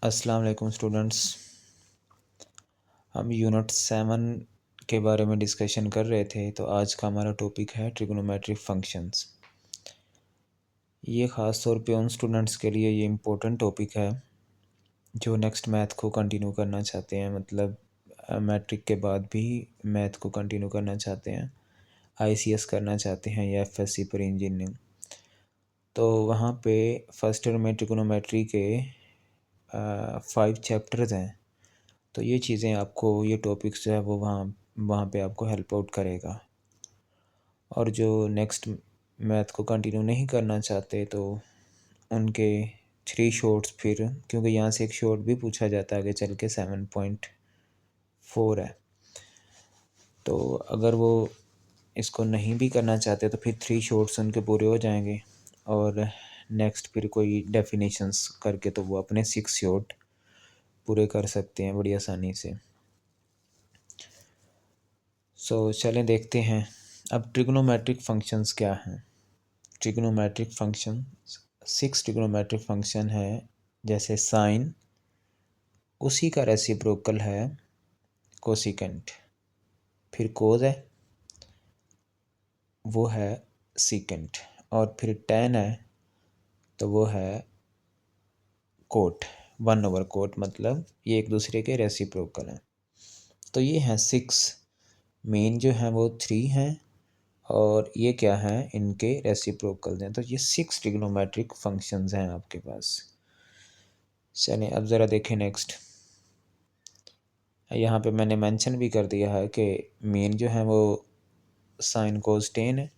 अस्सलाम वालेकुम स्टूडेंट्स। हम यूनिट 7 के बारे में डिस्कशन कर रहे थे। तो आज का हमारा टॉपिक है ट्रिग्नोमेट्रिक फंक्शंस। ये ख़ास तौर पे उन स्टूडेंट्स के लिए ये इम्पोर्टेंट टॉपिक है जो नेक्स्ट मैथ को कंटिन्यू करना चाहते हैं, मतलब मैट्रिक के बाद भी मैथ को कंटिन्यू करना चाहते हैं, आईसीएस करना चाहते हैं या एफएससी पर इंजीनियरिंग। तो वहाँ पे फर्स्ट ईयर में ट्रिग्नोमेट्री के 5 चैप्टर्स हैं। तो ये चीज़ें आपको, ये टॉपिक्स जो है वो वहाँ वहाँ पे आपको हेल्प आउट करेगा। और जो नेक्स्ट मैथ को कंटिन्यू नहीं करना चाहते तो उनके 3 शॉर्ट्स, फिर क्योंकि यहाँ से एक शॉर्ट भी पूछा जाता है आगे चल के 7.4 है। तो अगर वो इसको नहीं भी करना चाहते तो फिर 3 शॉर्ट्स उनके पूरे हो जाएंगे और नेक्स्ट फिर कोई डेफिनेशंस करके तो वो अपने 6 शॉर्ट पूरे कर सकते हैं बड़ी आसानी से। चलें देखते हैं अब ट्रिग्नोमेट्रिक फंक्शंस क्या हैं। ट्रिग्नोमेट्रिक फंक्शन 6 ट्रिग्नोमेट्रिक फंक्शन है, जैसे साइन, उसी का रेसिप्रोकल है कोसिकेंट, फिर कोस है वो है सीकेंट, और फिर टेन है तो वो है कोट, 1/कोट, मतलब ये एक दूसरे के रेसिप्रोकल हैं। तो ये हैं 6, मेन जो हैं वो 3 हैं और ये क्या है, इनके रेसिप्रोकल हैं। तो ये 6 ट्रिग्नोमेट्रिक फंक्शंस हैं आपके पास। चलें अब ज़रा देखें नेक्स्ट। यहाँ पे मैंने मेंशन भी कर दिया है कि मेन जो है वो साइन कोस 10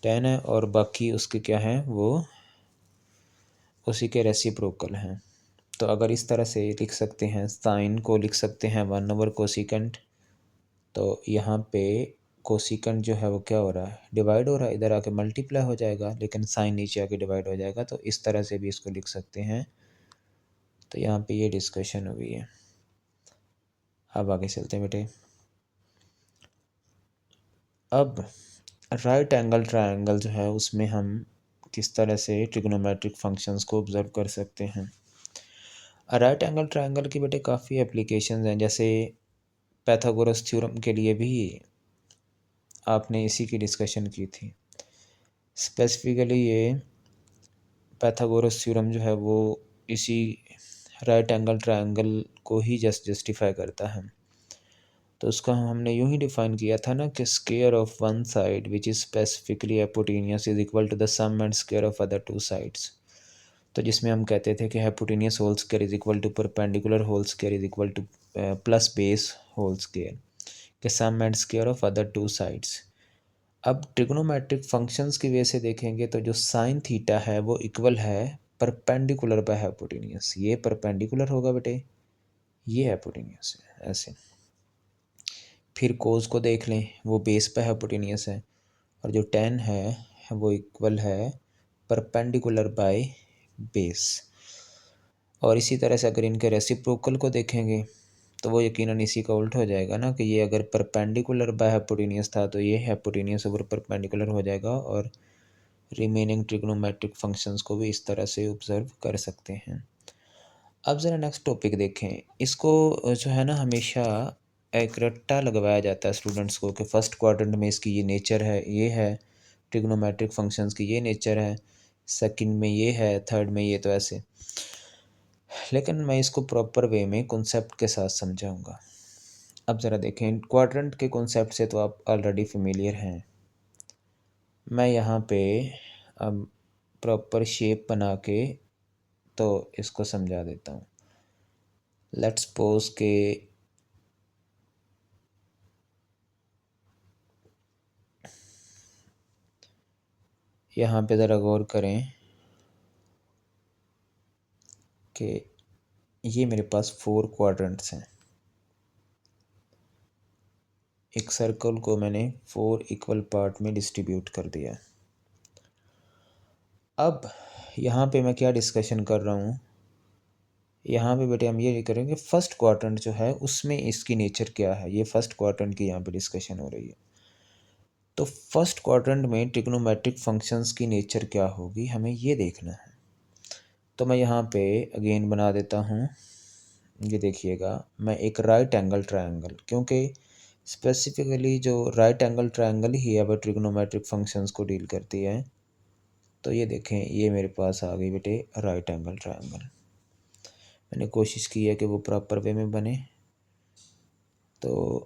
है और बाकी उसके क्या हैं, वो उसी के रेसिप्रोकल हैं। तो अगर इस तरह से लिख सकते हैं, साइन को लिख सकते हैं 1/कोसिकेंट, तो यहाँ पे कोसिकेंट जो है वो क्या हो रहा है, डिवाइड हो रहा है, इधर आके मल्टीप्लाई हो जाएगा, लेकिन साइन नीचे आके डिवाइड हो जाएगा। तो इस तरह से भी इसको लिख सकते हैं। तो यहाँ पे ये डिस्कशन हुई है। अब आगे चलते हैं बेटे। अब राइट एंगल ट्रायंगल जो है उसमें हम किस तरह से ट्रिग्नोमेट्रिक फंक्शंस को ऑब्जर्व कर सकते हैं। राइट एंगल ट्रायंगल की बेटे काफ़ी एप्लीकेशंस हैं, जैसे पैथागोरस थ्योरम के लिए भी आपने इसी की डिस्कशन की थी। स्पेसिफिकली ये पैथागोरस थ्योरम जो है वो इसी राइट एंगल ट्रायंगल को ही जस्टिफाई करता है। तो उसका हमने यूँ ही डिफाइन किया था ना कि square of one side which is specifically hypotenuse is equal to the sum and square of other 2 sides. तो जिसमें हम कहते थे कि hypotenuse whole square is equal to perpendicular whole square is equal to plus base whole square के sum and square of other 2 sides. अब trigonometric functions की वजह से देखेंगे तो जो साइन थीटा है वो इक्वल है परपेंडिकुलर बाय हाइपोटेन्यूस। ये परपेंडिकुलर होगा बेटे, ये हाइपोटेन्यूस है, ऐसे। फिर कोस को देख लें, वो बेस पे हाइपोटेन्यूस है, और जो टेन है वो इक्वल है परपेंडिकुलर बाय बेस। और इसी तरह से अगर इनके रेसिप्रोकल को देखेंगे तो वो यकीनन इसी का उल्ट हो जाएगा ना, कि ये अगर परपेंडिकुलर बाय हाइपोटेन्यूस था तो ये हाइपोटेन्यूस ओवर परपेंडिकुलर हो जाएगा। और रिमेनिंग ट्रिग्नोमेट्रिक फंक्शंस को भी इस तरह से ऑब्जर्व कर सकते हैं। अब ज़रा नेक्स्ट टॉपिक देखें। इसको जो है ना हमेशा एक रट्टा लगवाया जाता है स्टूडेंट्स को कि फर्स्ट क्वाड्रेंट में इसकी ये नेचर है, ये है ट्रिग्नोमेट्रिक फंक्शंस की ये नेचर है, सेकंड में ये है, थर्ड में ये, तो ऐसे। लेकिन मैं इसको प्रॉपर वे में कॉन्सेप्ट के साथ समझाऊंगा। अब ज़रा देखें, क्वाड्रेंट के कॉन्सेप्ट से तो आप ऑलरेडी फेमिलियर हैं। मैं यहाँ पे अब प्रॉपर शेप बना के तो इसको समझा देता हूँ। लेट्स सपोज के यहाँ पे ज़रा गौर करें कि ये मेरे पास 4 क्वाड्रेंट्स हैं। एक सर्कल को मैंने 4 इक्वल पार्ट में डिस्ट्रीब्यूट कर दिया है। अब यहाँ पे मैं क्या डिस्कशन कर रहा हूँ, यहाँ पे बेटे हम ये करेंगे फर्स्ट क्वाड्रेंट जो है उसमें इसकी नेचर क्या है। ये फर्स्ट क्वाड्रेंट की यहाँ पे डिस्कशन हो रही है। तो फर्स्ट क्वाड्रेंट में ट्रिग्नोमेट्रिक फंक्शंस की नेचर क्या होगी, हमें ये देखना है। तो मैं यहाँ पे अगेन बना देता हूँ। ये देखिएगा, मैं एक राइट एंगल ट्रायंगल, क्योंकि स्पेसिफिकली जो राइट एंगल ट्रायंगल ही है वो ट्रिग्नोमेट्रिक फंक्शंस को डील करती है। तो ये देखें, ये मेरे पास आ गई बेटे राइट एंगल ट्रायंगल। मैंने कोशिश की है कि वो प्रॉपर वे में बने। तो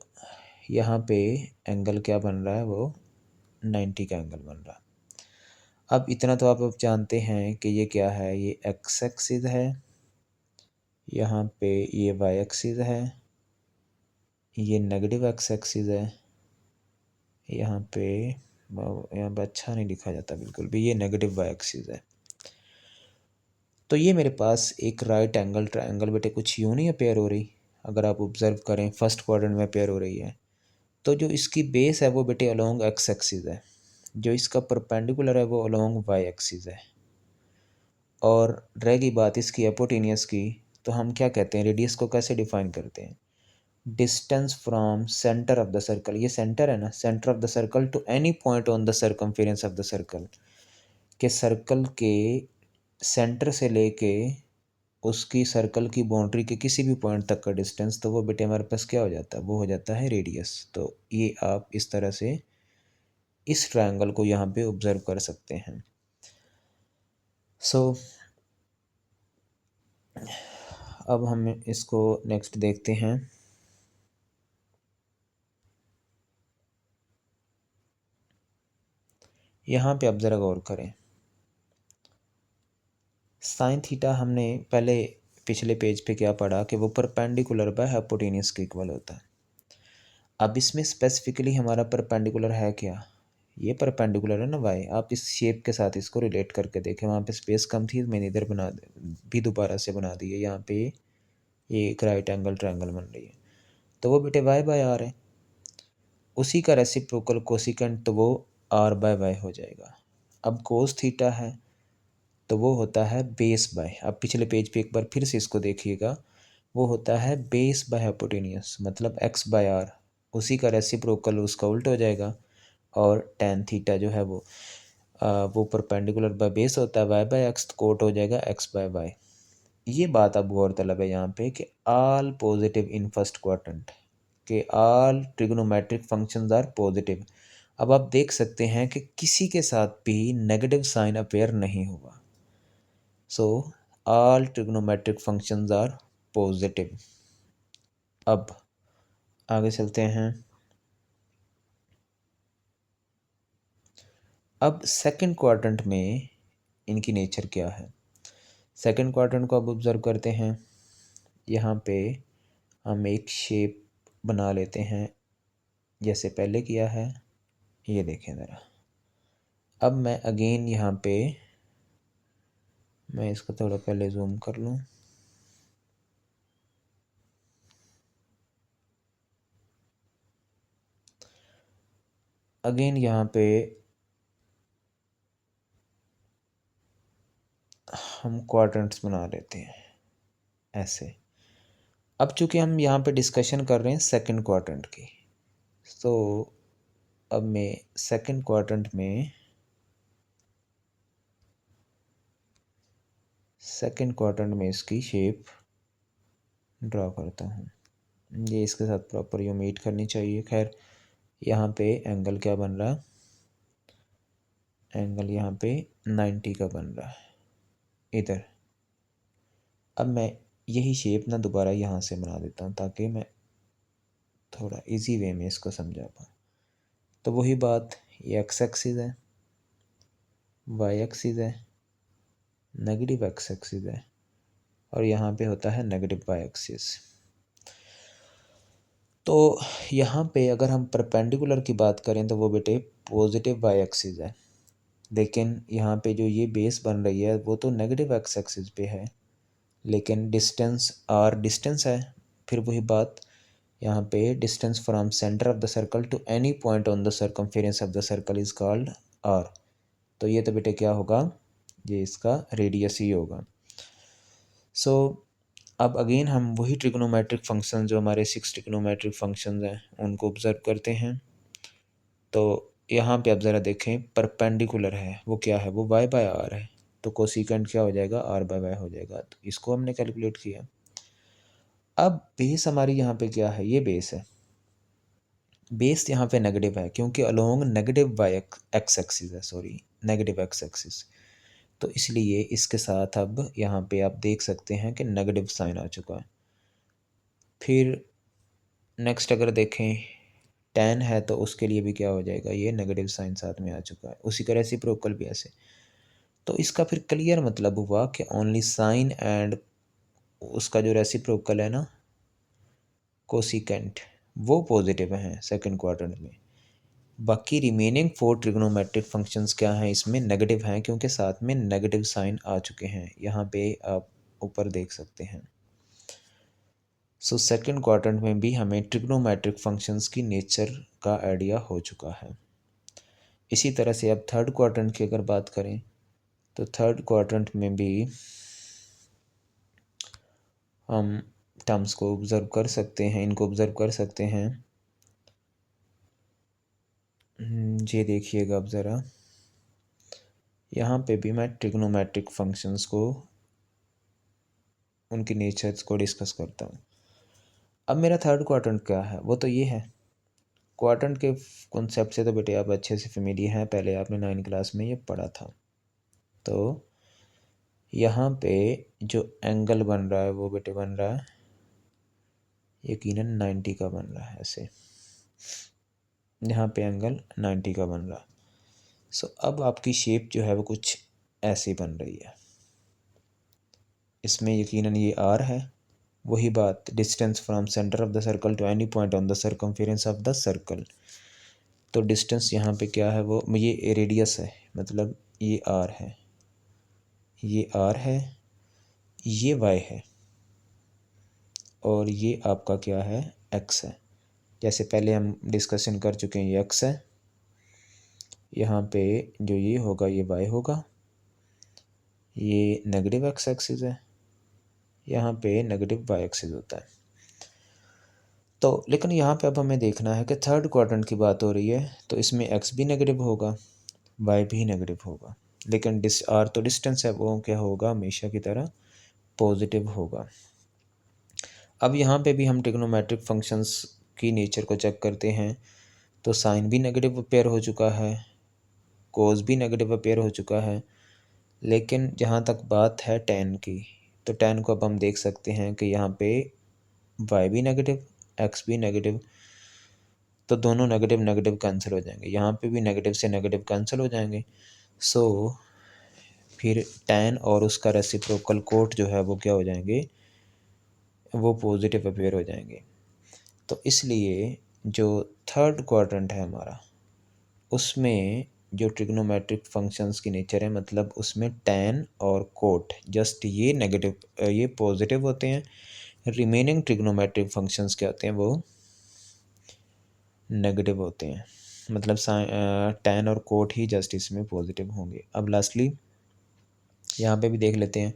यहाँ पे एंगल क्या बन रहा है, वो 90 का एंगल बन रहा है। अब इतना तो आप अब जानते हैं कि ये क्या है, ये एक्स एक्सिस है, यहाँ पे ये वाई एक्सिस है, ये नेगेटिव एक्स एक्सिस है, यहाँ पे अच्छा नहीं लिखा जाता बिल्कुल भी, ये नेगेटिव वाई एक्सिस है। तो ये मेरे पास एक राइट एंगल ट्रायंगल बेटे कुछ यूँ नहीं अपेयर हो रही। अगर आप ऑब्जर्व करें फर्स्ट क्वाड्रेंट में अपेयर हो रही है। तो जो इसकी बेस है वो बेटे अलोंग एक्स एक्सिस है, जो इसका परपेंडिकुलर है वो अलोंग वाई एक्सिस है। और रह गई बात इसकी एपोटेनियस की, तो हम क्या कहते हैं, रेडियस को कैसे डिफाइन करते हैं, distance from centre of the circle, ये सेंटर है ना, centre of the circle to any point on the circumference of the circle, के सर्कल के सेंटर से लेके उसकी सर्कल की बाउंड्री के किसी भी पॉइंट तक का डिस्टेंस, तो वो बेटे हमारे पास क्या हो जाता है, वो हो जाता है रेडियस। तो ये आप इस तरह से इस ट्रायंगल को यहाँ पे ऑब्जर्व कर सकते हैं। सो अब हम इसको नेक्स्ट देखते हैं। यहाँ पे आप ज़रा गौर करें, साइन थीटा हमने पहले पिछले पेज पे क्या पढ़ा कि वो परपेंडिकुलर बाय हाइपोटेनियस के इक्वल होता है। अब इसमें स्पेसिफिकली हमारा परपेंडिकुलर है क्या, ये परपेंडिकुलर है ना वाई। आप इस शेप के साथ इसको रिलेट करके देखें, वहाँ पे स्पेस कम थी, मैंने इधर भी दोबारा से बना दी है। यहाँ पे ये एक राइट एंगल ट्रायंगल बन रही है, तो वो बेटे वाई बाय आर है। उसी का रेसिप्रोकल कोसिकेंट तो वो आर बाय वाई हो जाएगा। अब कोस थीटा है तो वो होता है बेस बाय, आप पिछले पेज पे एक बार फिर से इसको देखिएगा, वो होता है बेस बाय हाइपोटेनियस, मतलब एक्स बाय आर, उसी का रेसिप्रोकल उसका उल्ट हो जाएगा। और टेन थीटा जो है वो परपेंडिकुलर बाय बेस होता है, वाई बाय एक्स कोट हो जाएगा एक्स बाय वाई। ये बात अब गौरतलब है यहाँ पे कि all positive in first quadrant, के all trigonometric functions are positive. अब आप देख सकते हैं कि किसी के साथ भी नेगेटिव साइन अपेयर नहीं हुआ। So all trigonometric functions are positive. अब आगे चलते हैं। अब सेकंड क्वाड्रेंट में इनकी नेचर क्या है, सेकंड क्वाड्रेंट को अब ऑब्जर्व करते हैं। यहाँ पे हम एक शेप बना लेते हैं जैसे पहले किया है। ये देखें ज़रा, अब मैं अगेन यहाँ पे मैं इसको थोड़ा पहले जूम कर लूँ। अगेन यहाँ पे हम क्वाड्रेंट्स बना लेते हैं ऐसे। अब चूंकि हम यहाँ पे डिस्कशन कर रहे हैं सेकंड क्वाड्रेंट की, तो अब मैं सेकंड क्वाड्रेंट में इसकी शेप ड्रॉ करता हूँ। ये इसके साथ प्रॉपर यू मीट करनी चाहिए। खैर यहाँ पे एंगल क्या बन रहा है, एंगल यहाँ पे 90 का बन रहा है इधर। अब मैं यही शेप ना दोबारा यहाँ से बना देता हूँ ताकि मैं थोड़ा इजी वे में इसको समझा पाऊँ। तो वही बात, ये एक्स एक्सिस है, वाई एक्सिस है, नेगेटिव एक्स एक्सिस है, और यहाँ पे होता है नेगेटिव वाई एक्सिस। तो यहाँ पे अगर हम परपेंडिकुलर की बात करें तो वो बेटे पॉजिटिव वाई एक्सिस है, लेकिन यहाँ पे जो ये बेस बन रही है वो तो नेगेटिव एक्स एक्सिस पे है, लेकिन डिस्टेंस आर डिस्टेंस है। फिर वही बात, यहाँ पे distance from centre of the circle to any point on the circumference of the circle is called r. तो ये तो बेटे क्या होगा, ये इसका रेडियस ही होगा। सो अब अगेन हम वही ट्रिग्नोमेट्रिक फंक्शन जो हमारे 6 ट्रिग्नोमेट्रिक फंक्शंस हैं उनको ऑब्जर्व करते हैं। तो यहाँ पे आप ज़रा देखें, परपेंडिकुलर है वो क्या है, वो वाई बाय आर है। तो कोसिकेंट क्या हो जाएगा, आर बाय वाई हो जाएगा। तो इसको हमने कैलकुलेट किया। अब बेस हमारी यहाँ पे क्या है, ये बेस है। बेस यहाँ पे नेगेटिव है क्योंकि along negative Y X axis है, सॉरी नेगेटिव एक्स एक्सिस। तो इसलिए इसके साथ अब यहाँ पे आप देख सकते हैं कि नेगेटिव साइन आ चुका है। फिर नेक्स्ट अगर देखें टेन है तो उसके लिए भी क्या हो जाएगा, ये नेगेटिव साइन साथ में आ चुका है। उसी का रेसिप्रोकल भी ऐसे। तो इसका फिर क्लियर मतलब हुआ कि ओनली साइन एंड उसका जो रेसिप्रोकल है ना कोसिकेंट, वो पॉजिटिव हैं सेकंड क्वाड्रेंट में। बाकी रिमेनिंग 4 ट्रिग्नोमेट्रिक फंक्शंस क्या हैं, इसमें नेगेटिव हैं क्योंकि साथ में नेगेटिव साइन आ चुके हैं। यहाँ पे आप ऊपर देख सकते हैं। सो सेकंड क्वाड्रेंट में भी हमें ट्रिग्नोमेट्रिक फंक्शंस की नेचर का आइडिया हो चुका है। इसी तरह से अब थर्ड क्वाड्रेंट की अगर बात करें तो थर्ड क्वाड्रेंट में भी हम टर्म्स को ऑब्ज़र्व कर सकते हैं, इनको ऑब्ज़र्व कर सकते हैं। ये देखिएगा अब ज़रा, यहाँ पे भी मैं ट्रिग्नोमेट्रिक फंक्शंस को, उनकी नेचर्स को डिस्कस करता हूँ। अब मेरा थर्ड क्वाड्रेंट क्या है, वो तो ये है। क्वाड्रेंट के कॉन्सेप्ट से तो बेटे आप अच्छे से फेमिलियर हैं, पहले आपने 9 क्लास में ये पढ़ा था। तो यहाँ पे जो एंगल बन रहा है वो बेटे बन रहा है यकीनन 90 का बन रहा है ऐसे। यहाँ पे एंगल 90 का बन रहा है। सो अब आपकी शेप जो है वो कुछ ऐसी बन रही है। इसमें यकीनन ये आर है। वही बात, distance from centre of the circle to any point on the circumference of the circle. तो डिस्टेंस यहाँ पे क्या है, वो ये रेडियस है, मतलब ये आर है, ये आर है, ये वाई है और ये आपका क्या है, एक्स है। जैसे पहले हम डिस्कशन कर चुके हैं, ये एक्स है, यहाँ पे जो ये होगा ये वाई होगा, ये नेगेटिव एक्स एक्सिस है, यहाँ पे नेगेटिव वाई एक्सिस होता है। तो लेकिन यहाँ पे अब हमें देखना है कि थर्ड क्वाड्रेंट की बात हो रही है तो इसमें एक्स भी नेगेटिव होगा, वाई भी नेगेटिव होगा, लेकिन आर तो डिस्टेंस है, वो क्या होगा, हमेशा की तरह पॉजिटिव होगा। अब यहाँ पे भी हम ट्रिग्नोमेट्रिक फंक्शंस की नेचर को चेक करते हैं तो साइन भी नेगेटिव अपेयर हो चुका है, कोस भी नेगेटिव अपेयर हो चुका है, लेकिन जहाँ तक बात है टेन की, तो टेन को अब हम देख सकते हैं कि यहाँ पे वाई भी नेगेटिव, एक्स भी नेगेटिव, तो दोनों नेगेटिव नेगेटिव कैंसिल हो जाएंगे, यहाँ पे भी नेगेटिव से नेगेटिव कैंसिल हो जाएंगे। सो फिर टेन और उसका रेसिप्रोकल कोट जो है वो क्या हो जाएंगे, वो पॉजिटिव अपेयर हो जाएंगे। तो इसलिए जो थर्ड क्वाड्रेंट है हमारा, उसमें जो ट्रिग्नोमेट्रिक फंक्शंस की नेचर है, मतलब उसमें टेन और कोट जस्ट ये नेगेटिव, ये पॉजिटिव होते हैं। रिमेनिंग ट्रिग्नोमेट्रिक फंक्शंस क्या होते हैं, वो नेगेटिव होते हैं, मतलब टेन और कोट ही जस्ट इसमें पॉजिटिव होंगे। अब लास्टली यहाँ पे भी देख लेते हैं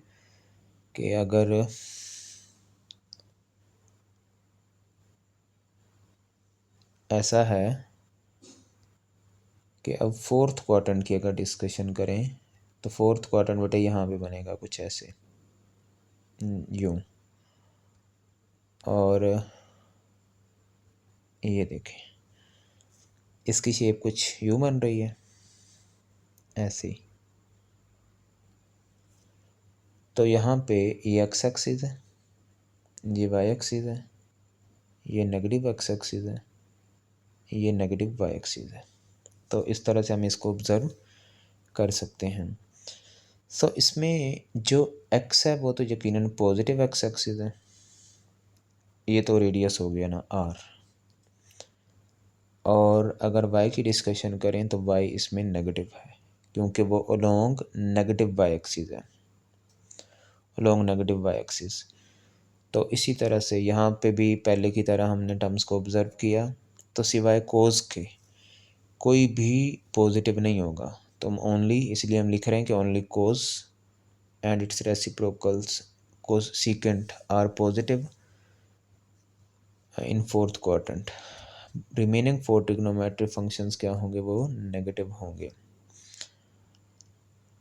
कि अगर ऐसा है कि अब फोर्थ क्वाड्रेंट की अगर डिस्कशन करें तो फोर्थ क्वाड्रेंट बेटे यहाँ पे बनेगा कुछ ऐसे, यूँ, और ये देखें इसकी शेप कुछ यूँ बन रही है ऐसे ही। तो यहाँ पे ये एक्स एक्सिस है, ये वाई एक्सिस है, ये नेगेटिव एक्स एक्सिस है, ये नेगेटिव वाई एक्सिस है। तो इस तरह से हम इसको ऑब्ज़र्व कर सकते हैं। सो इसमें जो एक्स है वो तो यकीनन पॉजिटिव एक्स एक्सिस है, ये तो रेडियस हो गया ना आर। और अगर वाई की डिस्कशन करें तो वाई इसमें नेगेटिव है क्योंकि वो अलोंग नेगेटिव वाई एक्सिस है, अलोंग नेगेटिव वाई एक्सिस। तो इसी तरह से यहाँ पे भी पहले की तरह हमने टर्म्स को ऑब्ज़र्व किया, तो सिवाय कोस के कोई भी पॉजिटिव नहीं होगा। तो हम ओनली, इसलिए हम लिख रहे हैं कि only cos and its reciprocals cos secant are positive in fourth quadrant. Remaining 4 trigonometric functions क्या होंगे, वो नेगेटिव होंगे।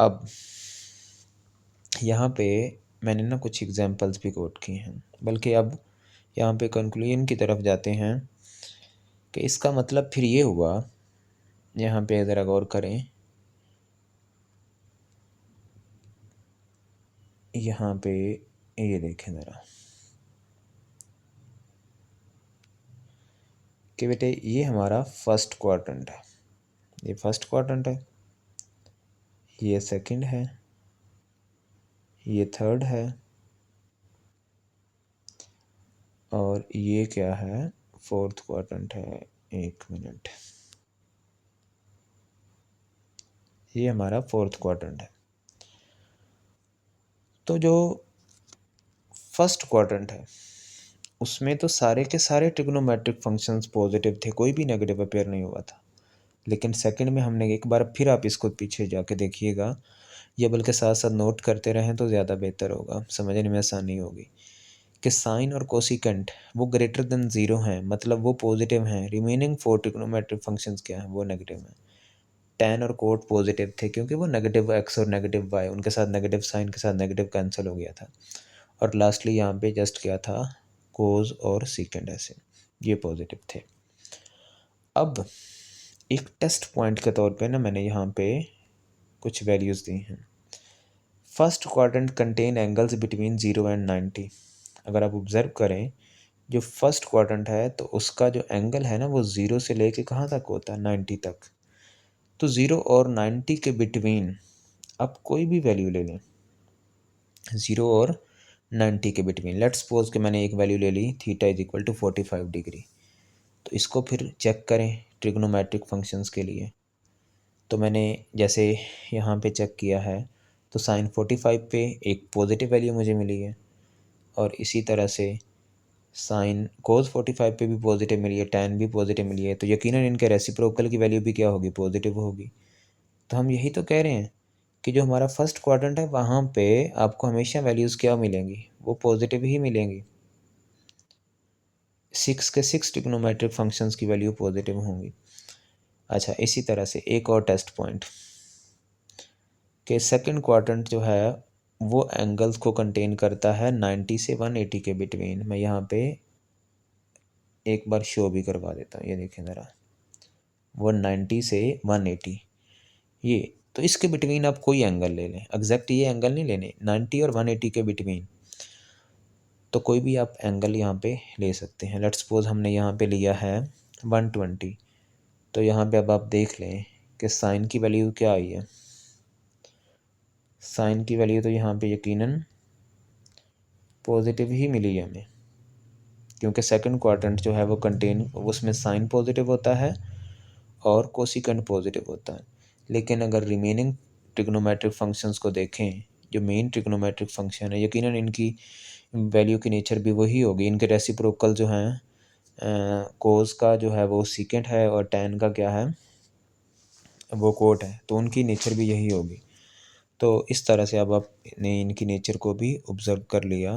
अब यहाँ पे मैंने ना कुछ एग्जांपल्स भी कोट किए हैं, बल्कि अब यहाँ पे कंक्लूजन की तरफ जाते हैं कि इसका मतलब फिर ये हुआ, यहाँ पे ज़रा गौर करें, यहाँ पे ये देखें ज़रा कि बेटे ये हमारा फर्स्ट क्वाड्रेंट है, ये फर्स्ट क्वाड्रेंट है, ये सेकंड है, ये थर्ड है, और ये क्या है, फोर्थ क्वाड्रेंट है। एक मिनट, ये हमारा फोर्थ क्वाड्रेंट है। तो जो फर्स्ट क्वाड्रेंट है उसमें तो सारे के सारे ट्रिग्नोमेट्रिक फंक्शंस पॉजिटिव थे, कोई भी नेगेटिव अपेयर नहीं हुआ था। लेकिन सेकंड में हमने, एक बार फिर आप इसको पीछे जाके देखिएगा, या बल्कि साथ साथ नोट करते रहें तो ज़्यादा बेहतर होगा, समझने में आसानी होगी, कि साइन और कोसिकेंट वो ग्रेटर देन ज़ीरो हैं, मतलब वो पॉजिटिव हैं। रिमेनिंग फोर ट्रिग्नोमेट्रिक फंक्शंस क्या हैं, वो नेगेटिव हैं। टैन और कोट पॉजिटिव थे क्योंकि वो नेगेटिव एक्स और नेगेटिव वाई, उनके साथ नेगेटिव साइन के साथ नेगेटिव कैंसिल हो गया था। और लास्टली यहाँ पे जस्ट क्या था, कोज और सीकेंड, ऐसे ये पॉजिटिव थे। अब एक टेस्ट पॉइंट के तौर पे ना मैंने यहाँ पे कुछ वैल्यूज़ दी हैं। First quadrant contain angles between 0 and 90। अगर आप ऑब्ज़र्व करें, जो फर्स्ट क्वाड्रेंट है तो उसका जो एंगल है ना वो 0 से लेके कहाँ तक होता है, 90 तक। तो 0 और 90 के बिटवीन आप कोई भी वैल्यू ले लें, 0 और 90 के बिटवीन, लेट्स सपोज कि मैंने एक वैल्यू ले ली, theta is equal to 45 degree. तो इसको फिर चेक करें ट्रिग्नोमेट्रिक फंक्शंस के लिए। तो मैंने जैसे यहाँ पे चेक किया है, तो साइन 45 पे एक पॉजिटिव वैल्यू मुझे मिली है, और इसी तरह से साइन कोस 45 पे भी पॉजिटिव मिली है, टैन भी पॉजिटिव मिली है। तो यकीनन इनके रेसिप्रोकल की वैल्यू भी क्या होगी, पॉजिटिव होगी। तो हम यही तो कह रहे हैं कि जो हमारा फर्स्ट क्वाड्रेंट है वहाँ पे आपको हमेशा वैल्यूज़ क्या मिलेंगी, वो पॉजिटिव ही मिलेंगी। 6 के 6 ट्रिग्नोमेट्रिक फंक्शंस की वैल्यू पॉजिटिव होंगी। अच्छा, इसी तरह से एक और टेस्ट पॉइंट, कि सेकंड क्वाड्रेंट जो है वो एंगल्स को कंटेन करता है 90 से 180 के बिटवीन। मैं यहाँ पे एक बार शो भी करवा देता हूँ, ये देखें ज़रा, 190 से 180, ये तो इसके बिटवीन आप कोई एंगल ले लें, एग्जैक्ट ये एंगल नहीं लेने, 90 और 180 के बिटवीन, तो कोई भी आप एंगल यहाँ पे ले सकते हैं। लेट्स सपोज हमने यहाँ पे लिया है 120। तो यहाँ पे अब आप देख लें कि साइन की वैल्यू क्या आई है। साइन की वैल्यू तो यहाँ पे यकीनन पॉजिटिव ही मिली है हमें, क्योंकि सेकंड क्वाड्रेंट जो है वो कंटेन, उसमें साइन पॉजिटिव होता है और कोसिकेंट पॉजिटिव होता है। लेकिन अगर रिमेनिंग ट्रिग्नोमेट्रिक फंक्शंस को देखें, जो मेन ट्रिग्नोमेट्रिक फंक्शन है, यकीनन इनकी वैल्यू की नेचर भी वही होगी। इनके रेसिप्रोकल जो हैं, कोस का जो है वो सीकेंट है और टैन का क्या है, वो कोट है, तो उनकी नेचर भी यही होगी। तो इस तरह से अब आपने इनकी नेचर को भी ऑब्ज़र्व कर लिया।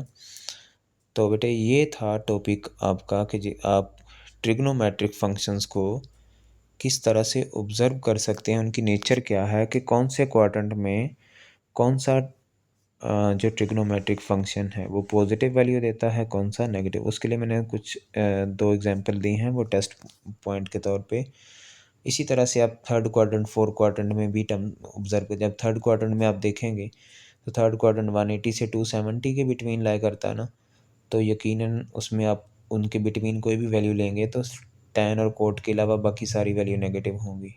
तो बेटे ये था टॉपिक आपका कि आप ट्रिग्नोमेट्रिक फंक्शंस को किस तरह से ऑब्ज़र्व कर सकते हैं, उनकी नेचर क्या है, कि कौन से क्वाड्रेंट में कौन सा जो ट्रिग्नोमेट्रिक फंक्शन है वो पॉजिटिव वैल्यू देता है, कौन सा नेगेटिव। उसके लिए मैंने कुछ दो एग्जांपल दी हैं, वो टेस्ट पॉइंट के तौर पे। इसी तरह से आप थर्ड क्वाड्रेंट फोर्थ क्वाड्रेंट में भी टर्म ऑब्जर्व कर, जब थर्ड क्वाड्रेंट में आप देखेंगे तो थर्ड क्वाड्रेंट 180 से 270 के बिटवीन लाई करता है ना, तो यकीनन उसमें आप उनके बिटवीन कोई भी वैल्यू लेंगे तो टैन और कोट के अलावा बाकी सारी वैल्यू नेगेटिव होंगी।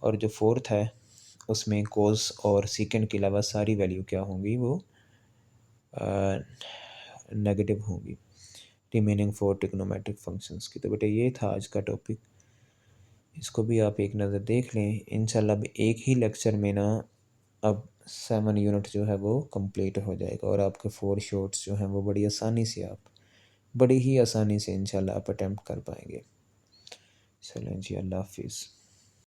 और जो फोर्थ है उसमें कोस और सीकेंड के अलावा सारी वैल्यू क्या होंगी, वो नेगेटिव होंगी, रिमेनिंग फोर ट्रिग्नोमेट्रिक फंक्शंस की। तो बेटा ये था आज का टॉपिक, इसको भी आप एक नज़र देख लें। इंशाल्लाह अब एक ही लेक्चर में ना अब 7 यूनिट जो है वो कंप्लीट हो जाएगा, और आपके 4 शॉर्ट्स जो हैं वो बड़ी आसानी से आप, बड़ी ही आसानी से इंशाल्लाह आप अटैम्प्ट कर पाएंगे। चलें जी, अल्लाह हाफिज़।